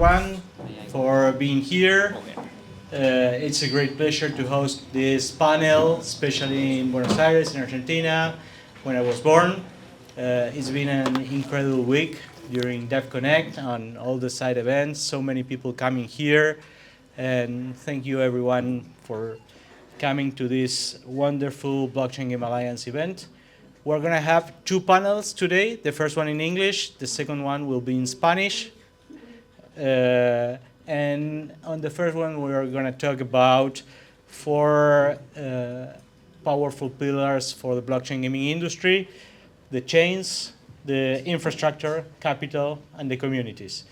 everyone for being here. It's a great pleasure to host this panel, especially in Buenos Aires, in Argentina, when I was born. It's been an incredible week during Devconnect on all the side events, so many people coming here. And thank you everyone for coming to this wonderful Blockchain Game Alliance event. We're going to have two panels today. The first one in English, the second one will be in Spanish. And on the first one, we're going to talk about four powerful pillars for the blockchain gaming industry: the chains, the infrastructure, capital, and the communities,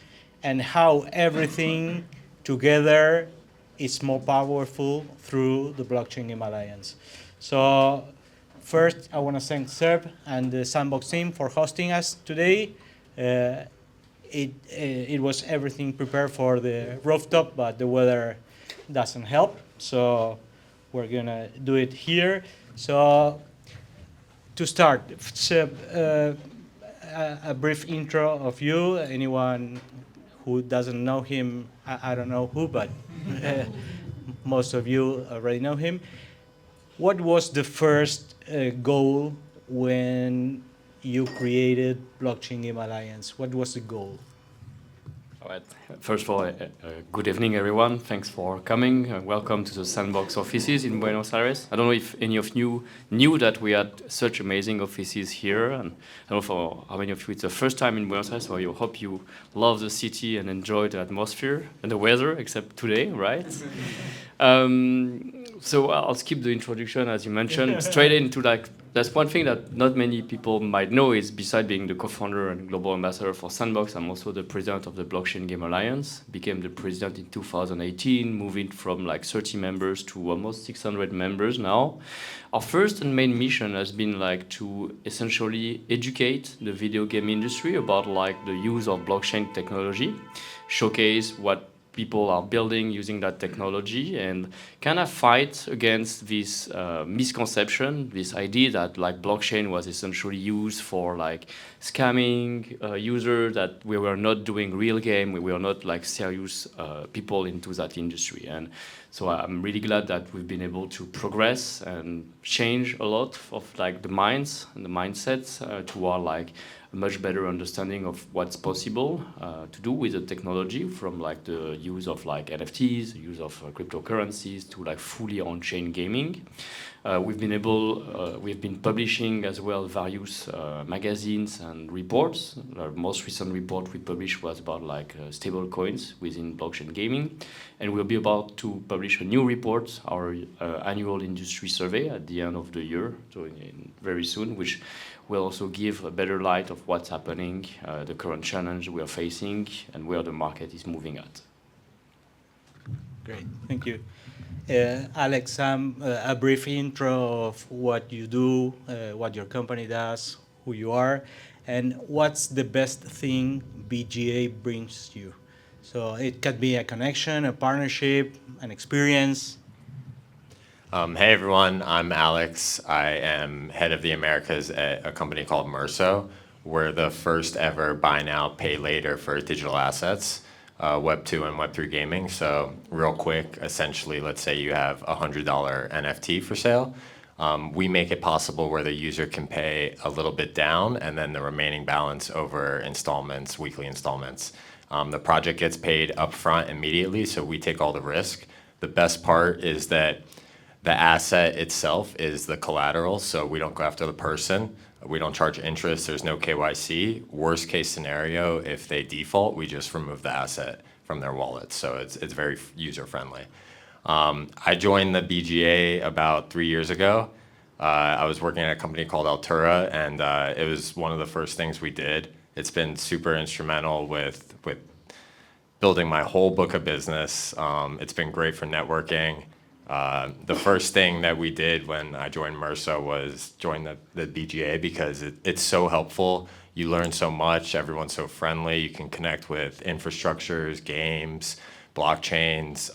and how everything together is more powerful through the Blockchain Game Alliance. So first, I want to thank Serb and the Sandbox team for hosting us today. It was everything prepared for the rooftop, but the weather doesn't help. So we're going to do it here. So to start, Serb, a brief intro of you. Anyone who doesn't know him, I don't know who, but most of you already know him. What was the first goal when you created Blockchain Game Alliance? What was the goal? All right. First of all, good evening, everyone. Thanks for coming. Welcome to the Sandbox offices in Buenos Aires. I don't know if any of you knew that we had such amazing offices here. And I don't know for how many of you it's the first time in Buenos Aires, so I hope you love the city and enjoy the atmosphere and the weather, except today, right? So I'll skip the introduction, as you mentioned, straight into that's one thing that not many people might know is besides being the co-founder and global ambassador for Sandbox, I'm also the president of the Blockchain Game Alliance. Became the president in 2018, moving from 30 members to almost 600 members now. Our first and main mission has been to essentially educate the video game industry about the use of blockchain technology, showcase what people are building using that technology, and kind of fight against this misconception, this idea that blockchain was essentially used for scamming users, that we were not doing real game, we were not serious people into that industry. And so I'm really glad that we've been able to progress and change a lot of the minds and the mindsets toward a much better understanding of what's possible to do with the technology, from the use of NFTs, the use of cryptocurrencies to fully on-chain gaming. We've been publishing as well various magazines and reports. Our most recent report we published was about stable coins within blockchain gaming, and we'll be about to publish a new report, our annual industry survey at the end of the year, so very soon, which will also give a better light of what's happening, the current challenge we are facing, and where the market is moving at. Great, thank you. Alex, a brief intro of what you do, what your company does, who you are, and what's the best thing BGA brings you. So it could be a connection, a partnership, an experience. Hey everyone, I'm Alex. I am head of the Americas at a company called Merso. We're the first ever buy now, pay later for digital assets, Web2 and Web3 gaming. So real quick, essentially, let's say you have a $100 NFT for sale. We make it possible where the user can pay a little bit down and then the remaining balance over installments, weekly installments. The project gets paid upfront immediately, so we take all the risk. The best part is that the asset itself is the collateral, so we don't go after the person. We don't charge interest. There's no KYC. Worst case scenario, if they default, we just remove the asset from their wallet. So it's very user friendly. I joined the BGA about 3 years ago. I was working at a company called Altura, and it was one of the first things we did. It's been super instrumental with building my whole book of business. It's been great for networking. The first thing that we did when I joined Merso was join the BGA because it's so helpful. You learn so much. Everyone's so friendly. You can connect with infrastructures, games, blockchains.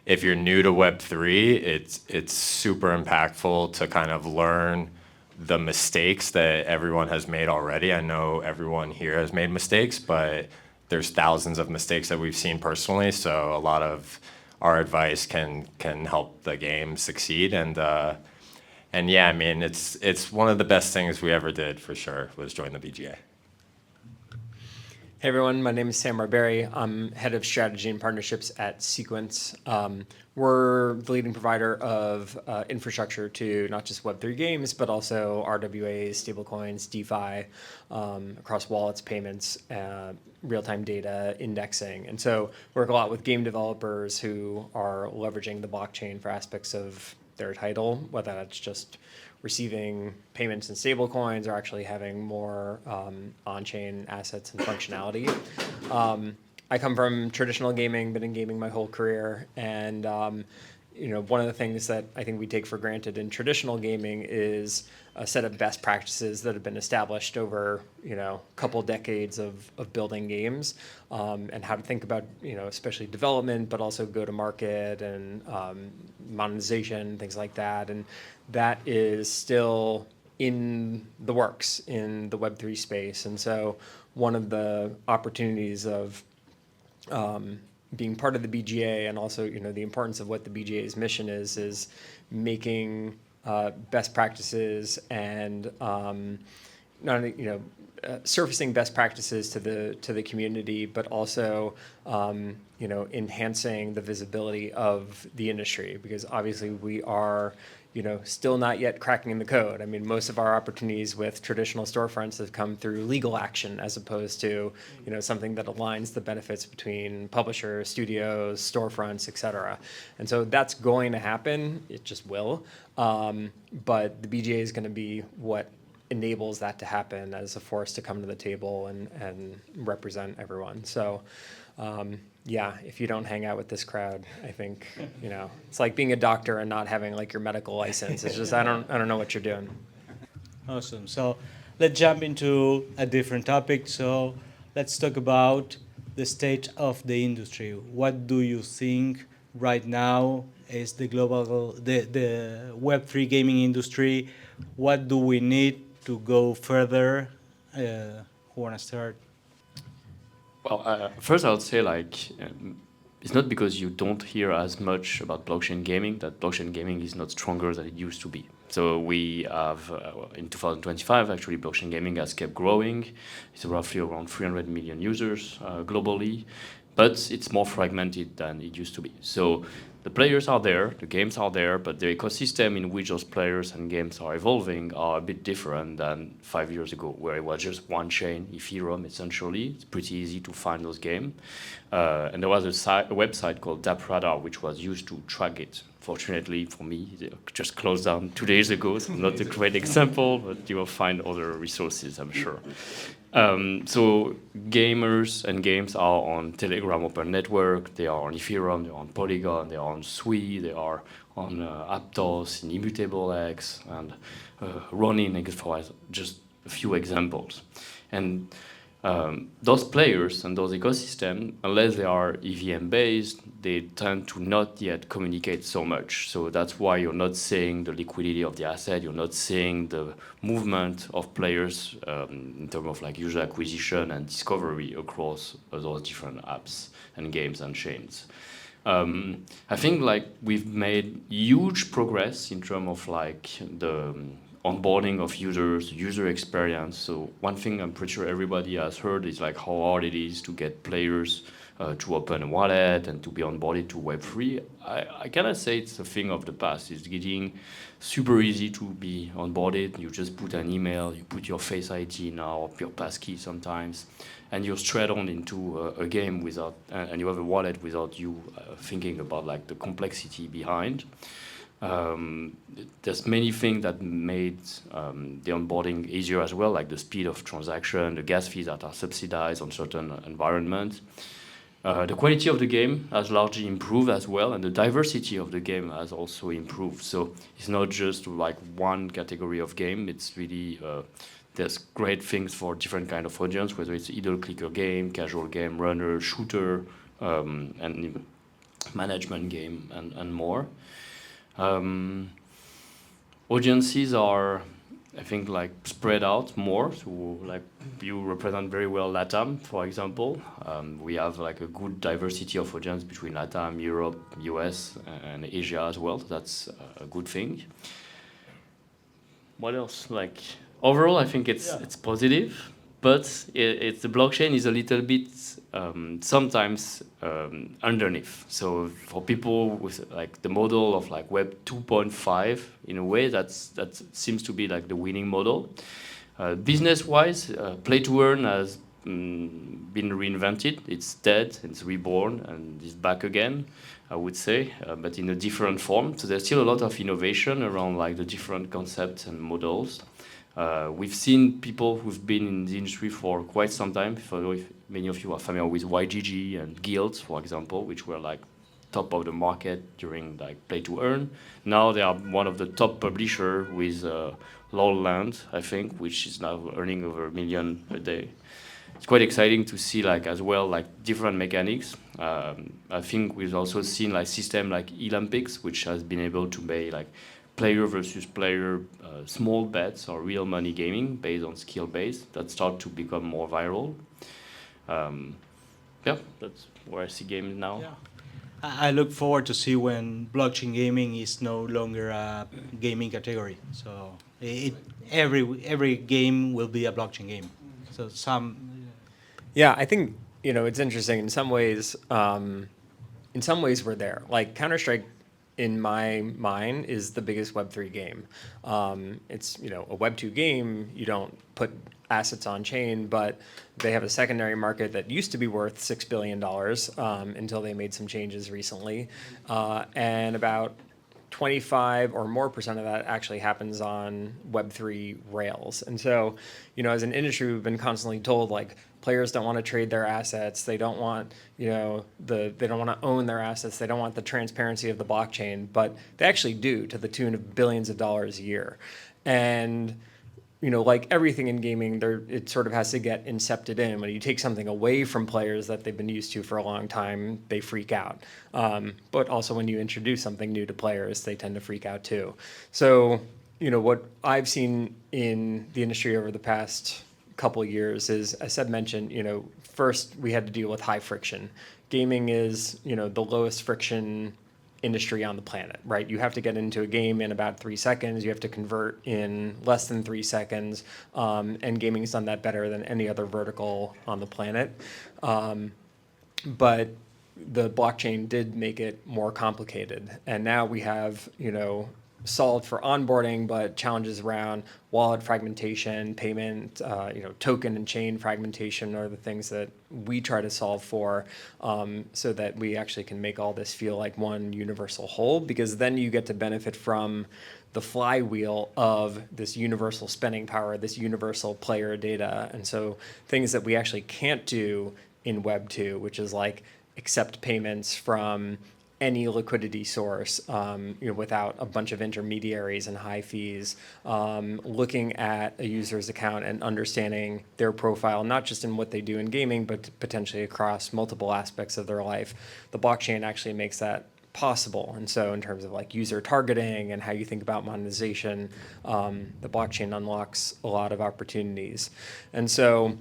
If you're new to Web3, it's super impactful to kind of learn the mistakes that everyone has made already. I know everyone here has made mistakes, but there's thousands of mistakes that we've seen personally, so a lot of our advice can help the game succeed. And yeah, I mean, it's one of the best things we ever did for sure was join the BGA. Hey everyone, my name is Sam Marberry. I'm head of strategy and partnerships at Sequence. We're the leading provider of infrastructure to not just Web3 games, but also RWAs, stablecoins, DeFi, across wallets, payments, real-time data, indexing. And so we work a lot with game developers who are leveraging the blockchain for aspects of their title, whether that's just receiving payments in stablecoins or actually having more on-chain assets and functionality. I come from traditional gaming, been in gaming my whole career, and one of the things that I think we take for granted in traditional gaming is a set of best practices that have been established over a couple decades of building games, and how to think about especially development, but also go to market and monetization, things like that. And that is still in the works in the Web3 space. And so one of the opportunities of being part of the BGA, and also the importance of what the BGA's mission is making best practices and not only surfacing best practices to the community, but also enhancing the visibility of the industry, because obviously we are still not yet cracking the code. I mean, most of our opportunities with traditional storefronts have come through legal action as opposed to, something that aligns the benefits between publishers, studios, storefronts, et cetera. And so that's going to happen. It just will. But the BGA is going to be what enables that to happen as a force to come to the table and represent everyone. So, yeah, if you don't hang out with this crowd, I think, it's like being a doctor and not having like your medical license. It's just, I don't know what you're doing. Awesome. So let's jump into a different topic. So let's talk about the state of the industry. What do you think right now is the Web3 gaming industry? What do we need to go further? Who want to start? Well, first I would say it's not because you don't hear as much about blockchain gaming that blockchain gaming is not stronger than it used to be. So we have, in 2025, actually, blockchain gaming has kept growing. It's roughly around 300 million users globally, but it's more fragmented than it used to be. So the players are there, the games are there, but the ecosystem in which those players and games are evolving are a bit different than 5 years ago, where it was just one chain, Ethereum, essentially. It's pretty easy to find those games. And there was a website called Radar, which was used to track it. Fortunately for me, it just closed down 2 days ago, so not a great example, but you will find other resources, I'm sure. So gamers and games are on Telegram Open Network, they are on Ethereum, they are on Polygon, they are on Sui, they are on Aptos, in Immutable X, and Ronin, and just a few examples. And those players and those ecosystems, unless they are EVM based, they tend to not yet communicate so much. So that's why you're not seeing the liquidity of the asset, you're not seeing the movement of players in terms of like user acquisition and discovery across those different apps and games and chains. I think we've made huge progress in terms of the onboarding of users, user experience. So one thing I'm pretty sure everybody has heard is how hard it is to get players to open a wallet and to be onboarded to Web3. I cannot say it's a thing of the past. It's getting super easy to be onboarded. You just put an email, you put your Face ID now, your passkey sometimes, and you're straight on into a game without, and you have a wallet without you thinking about the complexity behind. There's many things that made the onboarding easier as well, like the speed of transaction, the gas fees that are subsidized on certain environments. The quality of the game has largely improved as well, and the diversity of the game has also improved. So it's not just one category of game, it's really, there's great things for different kind of audience, whether it's either clicker game, casual game, runner, shooter, and management game, and more. Audiences are I think like spread out more. So like you represent very well LATAM, for example. We have like a good diversity of audience between LATAM, Europe, US, and Asia as well. That's a good thing. What else? Like overall, I think it's positive, but it's the blockchain is a little bit sometimes underneath. So for people with like the model of like Web 2.5, in a way, that seems to be like the winning model. Business-wise, play to earn has been reinvented. It's dead, it's reborn, and it's back again, I would say, but in a different form. So there's still a lot of innovation around like the different concepts and models. We've seen people who've been in the industry for quite some time. I don't know if many of you are familiar with YGG and Guilds, for example, which were like top of the market during like play to earn. Now they are one of the top publisher with Lowland, I think, which is now earning over $1 million a day. It's quite exciting to see like as well like different mechanics. I think we've also seen like system like Olympics, which has been able to make like player versus player small bets or real money gaming based on skill base that start to become more viral. Yeah, that's where I see games now. Yeah. I look forward to see when blockchain gaming is no longer a gaming category. So every game will be a blockchain game. So Yeah, I think it's interesting. In some ways, we're there. Like Counter-Strike, in my mind, is the biggest Web3 game. It's a Web2 game. You don't put assets on chain, but they have a secondary market that used to be worth $6 billion until they made some changes recently, and about 25 or more % of that actually happens on Web3 rails. And so, as an industry, we've been constantly told like players don't want to trade their assets. They don't want, they don't want to own their assets. They don't want the transparency of the blockchain, but they actually do, to the tune of billions of dollars a year. And like everything in gaming, it sort of has to get incepted in. When you take something away from players that they've been used to for a long time, they freak out. But also when you introduce something new to players, they tend to freak out too. So, what I've seen in the industry over the past couple of years is, as Seb mentioned, first we had to deal with high friction. Gaming is, the lowest friction industry on the planet, right? You have to get into a game in about 3 seconds. You have to convert in less than 3 seconds. And gaming's done that better than any other vertical on the planet. But the blockchain did make it more complicated. And now we have, solved for onboarding, but challenges around wallet fragmentation, payment, token and chain fragmentation are the things that we try to solve for, so that we actually can make all this feel like one universal whole, because then you get to benefit from the flywheel of this universal spending power, this universal player data. And so things that we actually can't do in Web 2, which is like accept payments from any liquidity source, without a bunch of intermediaries and high fees, looking at a user's account and understanding their profile, not just in what they do in gaming, but potentially across multiple aspects of their life. The blockchain actually makes that possible. And so in terms of like user targeting and how you think about monetization, the blockchain unlocks a lot of opportunities. And so,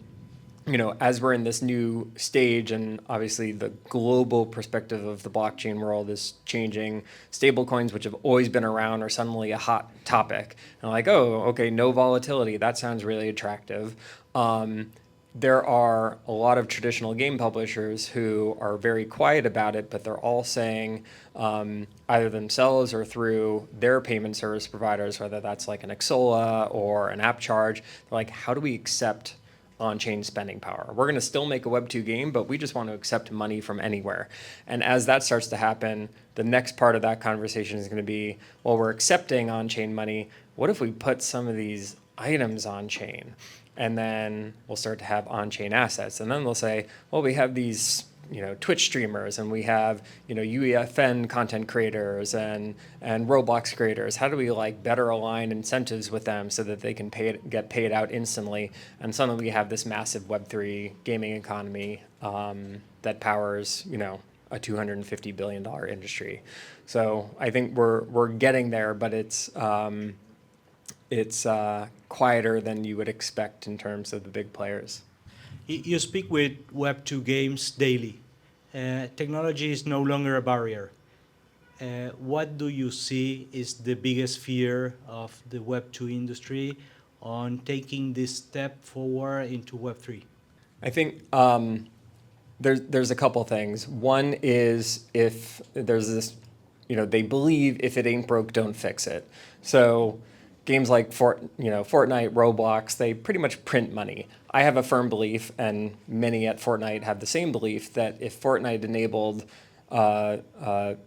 as we're in this new stage, and obviously the global perspective of the blockchain world is changing, stablecoins, which have always been around, are suddenly a hot topic. And like, oh, okay, no volatility. That sounds really attractive. There are a lot of traditional game publishers who are very quiet about it, but they're all saying, either themselves or through their payment service providers, whether that's like an Xsolla or an AppCharge, they're like, how do we accept on-chain spending power? We're going to still make a Web 2 game, but we just want to accept money from anywhere. And as that starts to happen, the next part of that conversation is going to be, well, we're accepting on-chain money. What if we put some of these items on-chain? And then we'll start to have on-chain assets. And then they'll say, well, we have these Twitch streamers, and we have UEFN content creators and Roblox creators. How do we like better align incentives with them so that they can get paid out instantly? And suddenly we have this massive Web3 gaming economy that powers a $250 billion industry. So I think we're getting there, but it's it's quieter than you would expect in terms of the big players. You speak with Web2 games daily. Technology is no longer a barrier. What do you see is the biggest fear of the Web2 industry on taking this step forward into Web3? I think there's a couple things. One is if there's this, they believe if it ain't broke, don't fix it. So games like Fortnite, Roblox, they pretty much print money. I have a firm belief, and many at Fortnite have the same belief, that if Fortnite enabled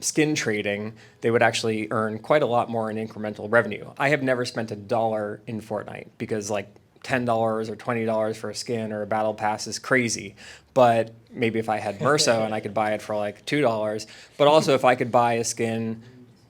skin trading, they would actually earn quite a lot more in incremental revenue. I have never spent $1 in Fortnite because like $10 or $20 for a skin or a battle pass is crazy. But maybe if I had Merso and I could buy it for like $2, but also if I could buy a skin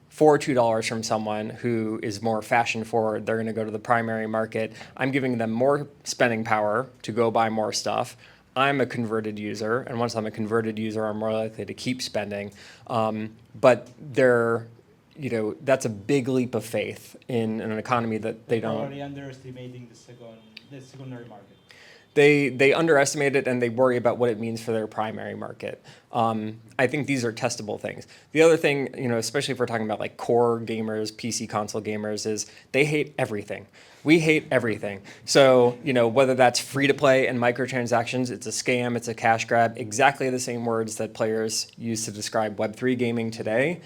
for $2 from someone who is more fashion forward, they're going to go to the primary market. I'm giving them more spending power to go buy more stuff. I'm a converted user, and once I'm a converted user, I'm more likely to keep spending. But that's a big leap of faith in an economy that they don't. Probably underestimating the secondary market. They underestimate it, and they worry about what it means for their primary market. I think these are testable things. The other thing, especially if we're talking about like core gamers, PC console gamers, is they hate everything. We hate everything. So, whether that's free to play and microtransactions, it's a scam, it's a cash grab, exactly the same words that players use to describe Web3 gaming today.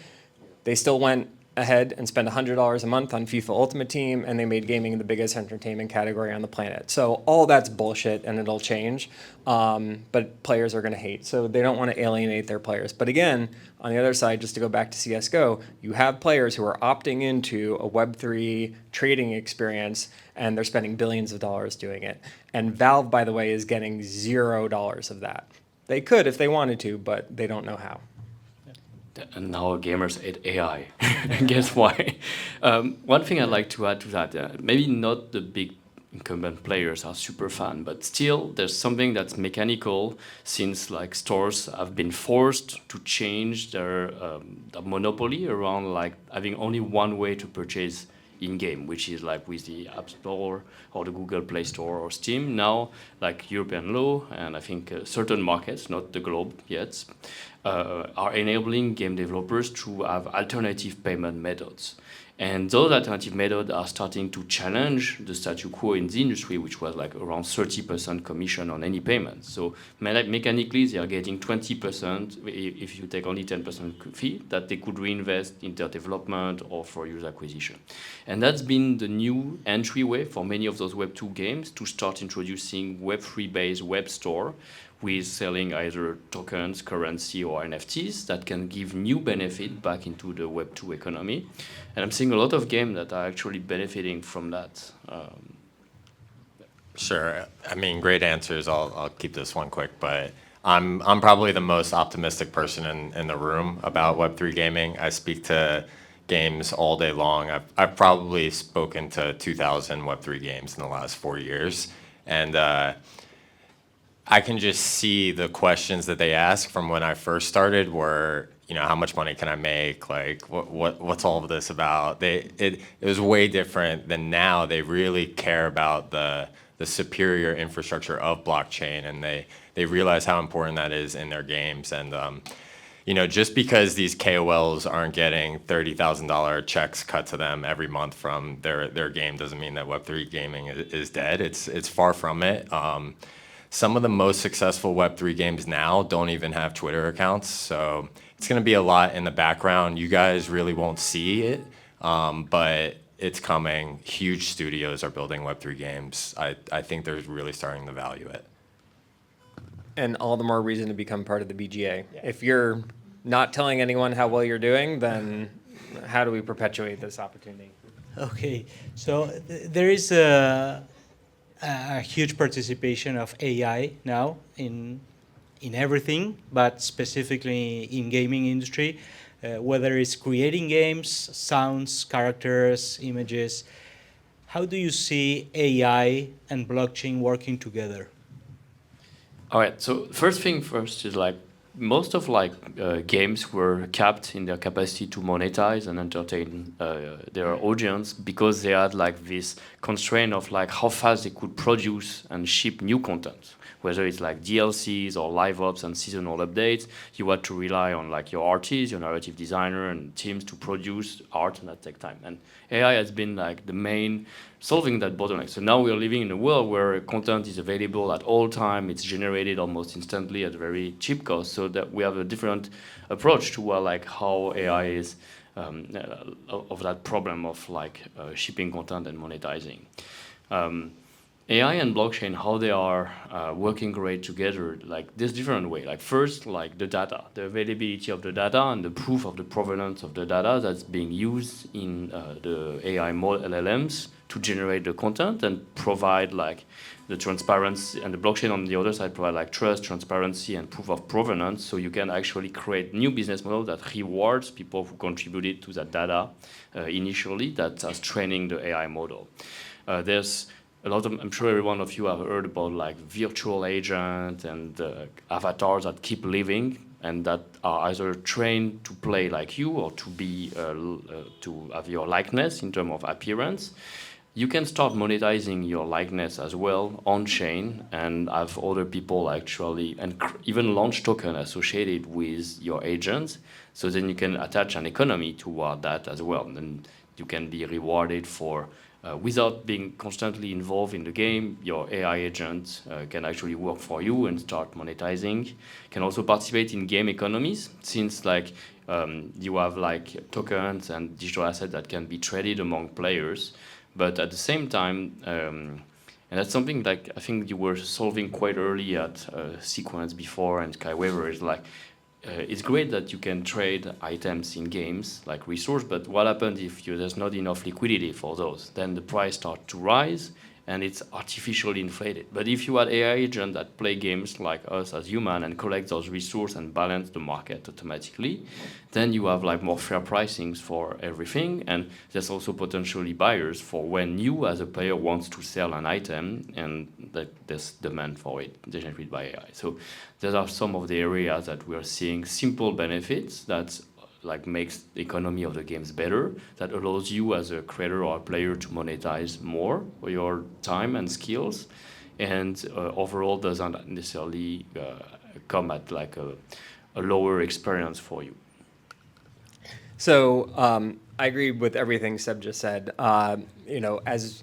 They still went ahead and spent $100 a month on FIFA Ultimate Team, and they made gaming the biggest entertainment category on the planet. So all that's bullshit, and it'll change, but players are going to hate. So they don't want to alienate their players. But again, on the other side, just to go back to CSGO, you have players who are opting into a Web3 trading experience, and they're spending billions of dollars doing it. And Valve, by the way, is getting $0 of that. They could if they wanted to, but they don't know how. And now gamers hate AI. Guess why? One thing I'd like to add to that, maybe not the big incumbent players are super fun, but still there's something that's mechanical, since like stores have been forced to change their monopoly around like having only one way to purchase in-game, which is like with the App Store or the Google Play Store or Steam. Now, like European law, and I think certain markets, not the globe yet, are enabling game developers to have alternative payment methods. And those alternative methods are starting to challenge the statu quo in the industry, which was like around 30% commission on any payment. So mechanically, they are getting 20% if you take only 10% fee that they could reinvest in their development or for user acquisition. And that's been the new entryway for many of those Web2 games to start introducing Web3-based web store with selling either tokens, currency, or NFTs that can give new benefit back into the Web2 economy. And I'm seeing a lot of games that are actually benefiting from that. Sure. I mean, great answers. I'll keep this one quick, but I'm probably the most optimistic person in the room about Web3 gaming. I speak to games all day long. I've probably spoken to 2,000 Web3 games in the last 4 years, and I can just see the questions that they ask from when I first started were, how much money can I make? Like, what's all of this about? It was way different than now. They really care about the superior infrastructure of blockchain, and they realize how important that is in their games. And just because these KOLs aren't getting $30,000 checks cut to them every month from their game doesn't mean that Web3 gaming is dead. It's far from it. Some of the most successful Web3 games now don't even have Twitter accounts, so it's going to be a lot in the background. You guys really won't see it, but it's coming. Huge studios are building Web3 games. I think they're really starting to value it. And all the more reason to become part of the BGA. Yeah. If you're not telling anyone how well you're doing, then how do we perpetuate this opportunity? Okay, so there is a huge participation of AI now in everything, but specifically in gaming industry, whether it's creating games, sounds, characters, images. How do you see AI and blockchain working together? All right, so first thing first is like most of like games were capped in their capacity to monetize and entertain their audience because they had like this constraint of like how fast they could produce and ship new content. Whether it's like DLCs or live ops and seasonal updates, you had to rely on like your artists, your narrative designer, and teams to produce art, and that take time. And AI has been like the main solving that bottleneck. So now we're living in a world where content is available at all time. It's generated almost instantly at a very cheap cost. So that we have a different approach to like how AI is of that problem of like shipping content and monetizing. AI and blockchain, how they are working great together, like there's different way. Like first, like the data, the availability of the data and the proof of the provenance of the data that's being used in the AI LLMs to generate the content and provide like the transparency, and the blockchain on the other side provide like trust, transparency, and proof of provenance. So you can actually create new business model that rewards people who contributed to that data initially, that's training the AI model. There's a lot of, I'm sure every one of you have heard about like virtual agents and avatars that keep living and that are either trained to play like you or to be to have your likeness in terms of appearance. You can start monetizing your likeness as well on chain and have other people actually and even launch token associated with your agents. So then you can attach an economy toward that as well, and you can be rewarded for. Without being constantly involved in the game, your AI agent can actually work for you and start monetizing. Can also participate in game economies, since like you have like tokens and digital assets that can be traded among players. But at the same time, and that's something like I think you were solving quite early at Sequence before and Skyweaver is like, it's great that you can trade items in games like resource, but what happens if there's not enough liquidity for those? Then the price starts to rise and it's artificially inflated. But if you had AI agents that play games like us as human and collect those resources and balance the market automatically, then you have like more fair pricings for everything. And there's also potentially buyers for when you as a player wants to sell an item and that there's demand for it generated by AI. So those are some of the areas that we are seeing simple benefits that like makes the economy of the games better, that allows you as a creator or a player to monetize more for your time and skills, and overall doesn't necessarily come at like a lower experience for you. So I agree with everything Seb just said. As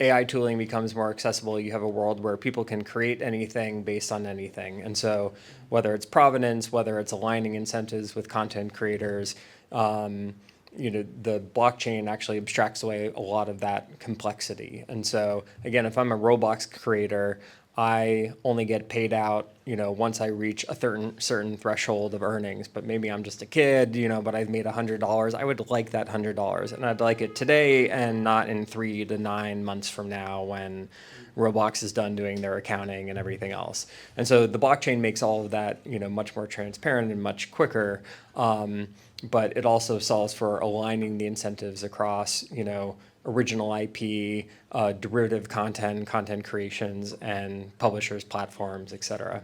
AI tooling becomes more accessible, you have a world where people can create anything based on anything. And so whether it's provenance, whether it's aligning incentives with content creators, the blockchain actually abstracts away a lot of that complexity. And so again, if I'm a Roblox creator, I only get paid out, once I reach a certain threshold of earnings. But maybe I'm just a kid, but I've made $100. I would like that $100, and I'd like it today and not in 3 to 9 months from now when Roblox is done doing their accounting and everything else. And so the blockchain makes all of that, much more transparent and much quicker. But it also solves for aligning the incentives across, original IP, derivative content creations, and publishers, platforms, et cetera.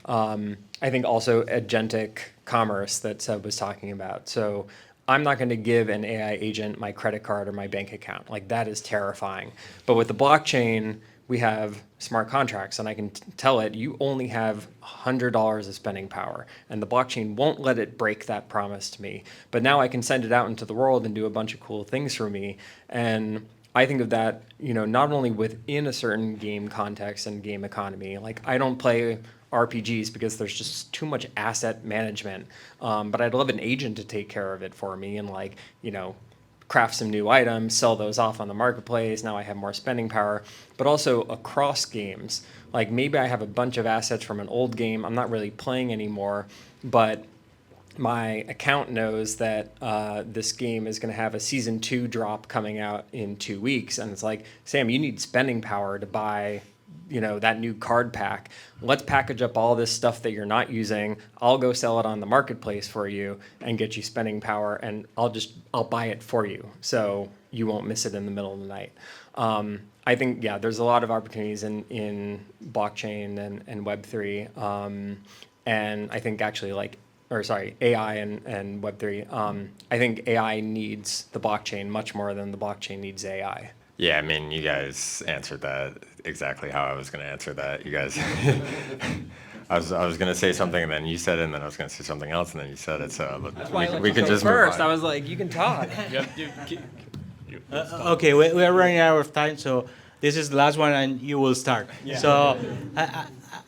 I think also agentic commerce that Seb was talking about. So I'm not going to give an AI agent my credit card or my bank account. Like, that is terrifying. But with the blockchain, we have smart contracts, and I can tell it, you only have $100 of spending power, and the blockchain won't let it break that promise to me. But now I can send it out into the world and do a bunch of cool things for me. And I think of that, not only within a certain game context and game economy. Like, I don't play RPGs because there's just too much asset management. But I'd love an agent to take care of it for me and craft some new items, sell those off on the marketplace. Now I have more spending power, but also across games. Like, maybe I have a bunch of assets from an old game I'm not really playing anymore, but my account knows that this game is going to have a season 2 drop coming out in 2 weeks. And it's like, Sam, you need spending power to buy that new card pack. Let's package up all this stuff that you're not using. I'll go sell it on the marketplace for you and get you spending power, and I'll buy it for you so you won't miss it in the middle of the night. I think, there's a lot of opportunities in blockchain and Web3. And I think actually AI and Web3, I think AI needs the blockchain much more than the blockchain needs AI. Yeah, I mean, you guys answered that exactly how I was going to answer that. You guys, I was going to say something, and then you said it, and then I was going to say something else, and then you said it. So we can just move on. I was like, you can talk. Okay, we are running out of time, so this is the last one, and you will start. Yeah. So,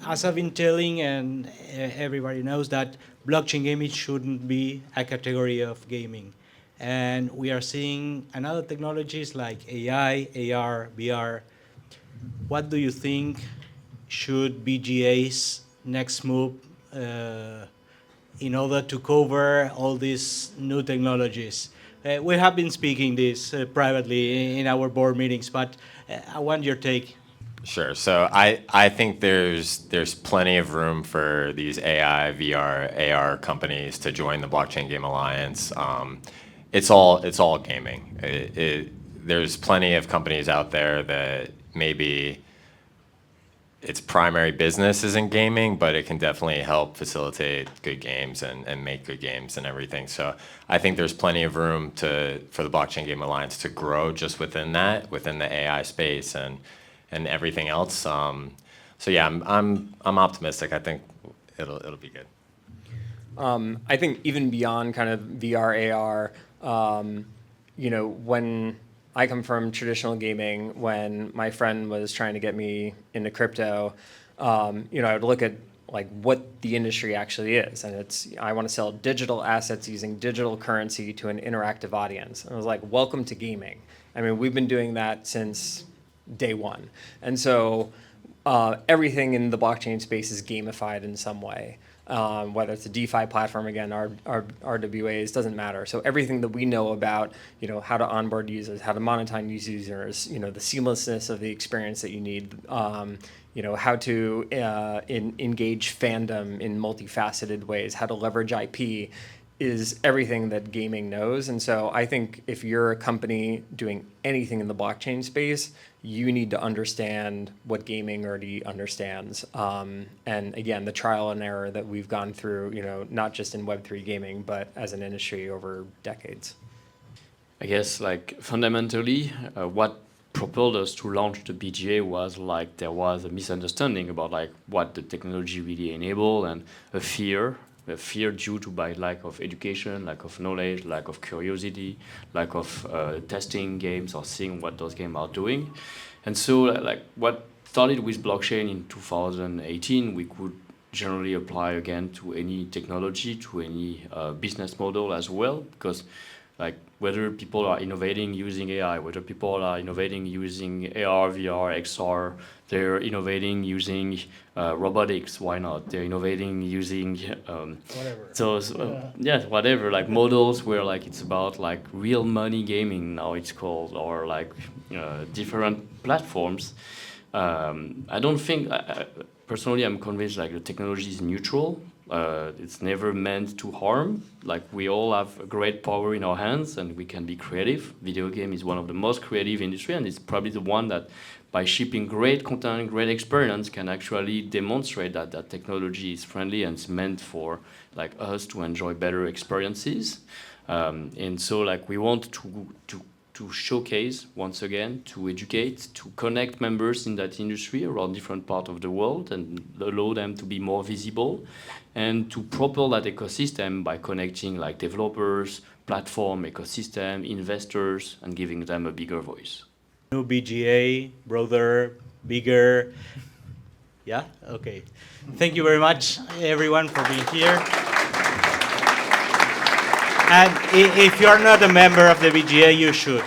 as I've been telling, and everybody knows that blockchain gaming shouldn't be a category of gaming. And we are seeing another technologies like AI, AR, VR. What do you think should BGA's next move in order to cover all these new technologies? We have been speaking this privately in our board meetings, but I want your take. Sure. So I think there's plenty of room for these AI, VR, AR companies to join the Blockchain Game Alliance. It's all gaming. There's plenty of companies out there that maybe its primary business isn't gaming, but it can definitely help facilitate good games and make good games and everything. So I think there's plenty of room for the Blockchain Game Alliance to grow just within the AI space and everything else. So yeah, I'm optimistic. I think it'll be good. I think even beyond kind of VR, AR, when I come from traditional gaming, when my friend was trying to get me into crypto, I would look at like what the industry actually is. And I want to sell digital assets using digital currency to an interactive audience. And I was like, welcome to gaming. I mean, we've been doing that since day one. And so everything in the blockchain space is gamified in some way. Whether it's a DeFi platform, again, our RWAs, doesn't matter. So everything that we know about, how to onboard users, how to monetize users, the seamlessness of the experience that you need, how to engage fandom in multifaceted ways, how to leverage IP, is everything that gaming knows. And so I think if you're a company doing anything in the blockchain space, you need to understand what gaming already understands. And again, the trial and error that we've gone through, not just in Web3 gaming, but as an industry over decades. I guess fundamentally, what propelled us to launch the BGA was there was a misunderstanding about what the technology really enabled, and a fear due to by lack of education, lack of knowledge, lack of curiosity, lack of testing games or seeing what those games are doing. And so what started with blockchain in 2018, we could generally apply again to any technology, to any business model as well, because whether people are innovating using AI, whether people are innovating using AR, VR, XR, they're innovating using robotics, why not? They're innovating using Whatever. whatever, models where it's about real money gaming now it's called, or different platforms. I don't think, personally, I'm convinced the technology is neutral. It's never meant to harm. We all have a great power in our hands and we can be creative. Video game is one of the most creative industry, and it's probably the one that by shipping great content, great experience, can actually demonstrate that that technology is friendly and it's meant for us to enjoy better experiences. And so we want to showcase, once again, to educate, to connect members in that industry around different parts of the world and allow them to be more visible, and to propel that ecosystem by connecting developers, platform, ecosystem, investors, and giving them a bigger voice. New BGA, broader, bigger. Yeah? Okay. Thank you very much, everyone, for being here. And if you're not a member of the BGA, you should.